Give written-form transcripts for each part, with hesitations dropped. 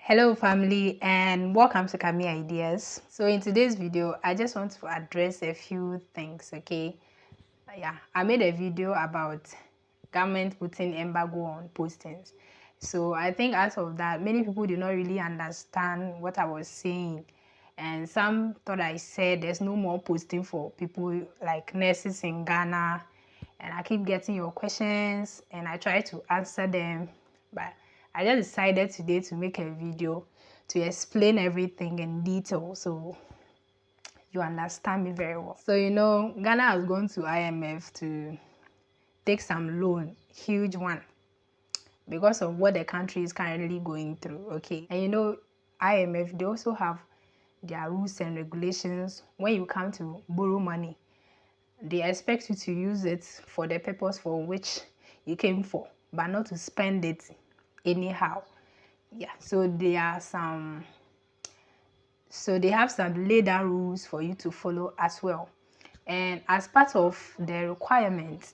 Hello family and welcome to Kami Ideas. So in today's video I just want to address a few things. I made a video about government putting embargo on postings. So I think out of that many people did not really understand what I was saying, and some thought I said there's no more posting for people like nurses in Ghana, and I keep getting your questions and I try to answer them, but I just decided today to make a video to explain everything in detail so you understand me very well. So Ghana has gone to IMF to take some loan, huge one, because of what the country is currently going through. Okay, and IMF, they also have their rules and regulations. When you come to borrow money, they expect you to use it for the purpose for which you came for, but not to spend it anyhow. So they have some laid down rules for you to follow as well. And as part of the requirement,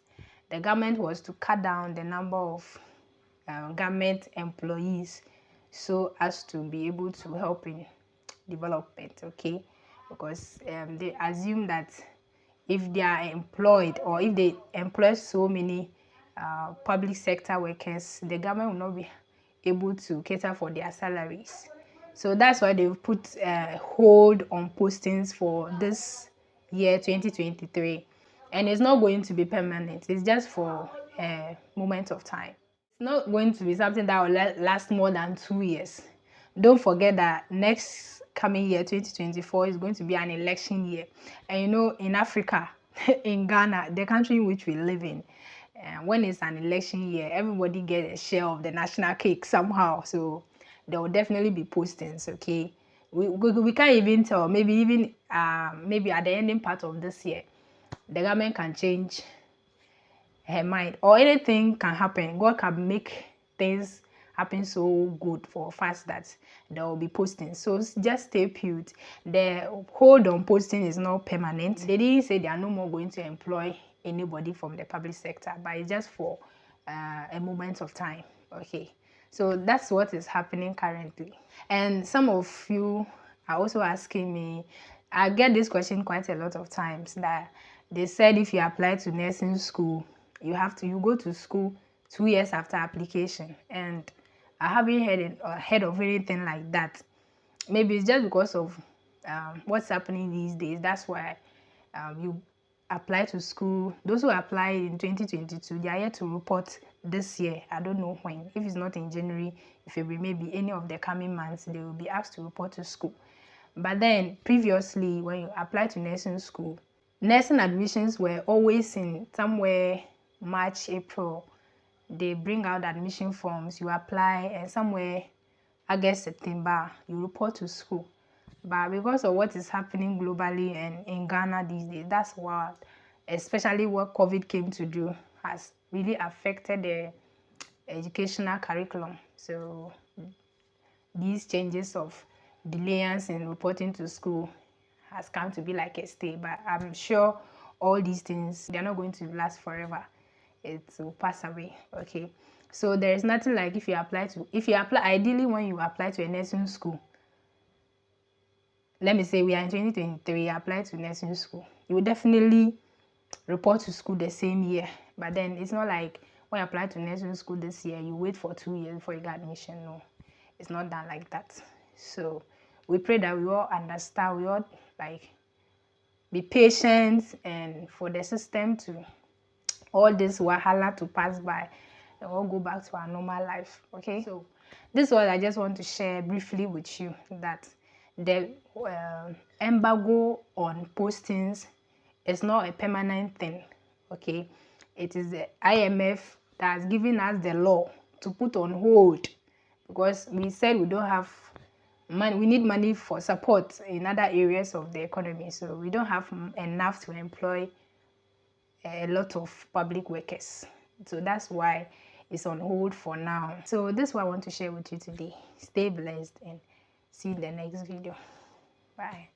the government was to cut down the number of government employees so as to be able to help in development. Okay, because they assume that if they are employed, or if they employ so many public sector workers, the government will not be able to cater for their salaries. So that's why they've put a hold on postings for this year 2023, and it's not going to be permanent. It's just for a moment of time. It's not going to be something that will last more than 2 years. Don't forget that next coming year 2024 is going to be an election year, and in Africa in Ghana, the country in which we live in, when it's an election year, everybody gets a share of the national cake somehow. So there will definitely be postings. Okay, we can't even tell. Maybe at the ending part of this year, the government can change her mind, or anything can happen. God can make things happen so good for fast that there will be posting. So just stay put. The hold on posting is not permanent. They didn't say they are no more going to employ anybody from the public sector, but it's just for a moment of time. Okay, so that's what is happening currently. And some of you are also asking me, I get this question quite a lot of times, that they said if you apply to nursing school, you go to school 2 years after application, and I haven't heard of anything like that. Maybe it's just because of what's happening these days. That's why you apply to school. Those who apply in 2022, they are yet to report this year. I don't know when. If it's not in January, if it will maybe any of the coming months, they will be asked to report to school. But then previously, when you apply to nursing school, nursing admissions were always in somewhere March, April. They bring out admission forms, you apply, and somewhere August, September, you report to school. But because of what is happening globally and in Ghana these days, that's what, especially what COVID came to do, has really affected the educational curriculum. So these changes of delayance in reporting to school has come to be like a stay. But I'm sure all these things, they're not going to last forever. It will pass away. Okay, so there is nothing like if you apply, ideally when you apply to a nursing school, let me say we are in 2023, apply to nursing school, you will definitely report to school the same year. But then it's not like when you apply to nursing school this year, you wait for 2 years before you get admission. No, it's not done like that. So we pray that we all understand, we all be patient, and for the system to, all this wahala to pass by, and we'll go back to our normal life. Okay, so this is what I just want to share briefly with you, that the embargo on postings is not a permanent thing. Okay, it is the IMF that has given us the law to put on hold, because we said we don't have money. We need money for support in other areas of the economy, so we don't have enough to employ a lot of public workers. So that's why it's on hold for now. So this is what I want to share with you today. Stay blessed and see you in the next video. Bye.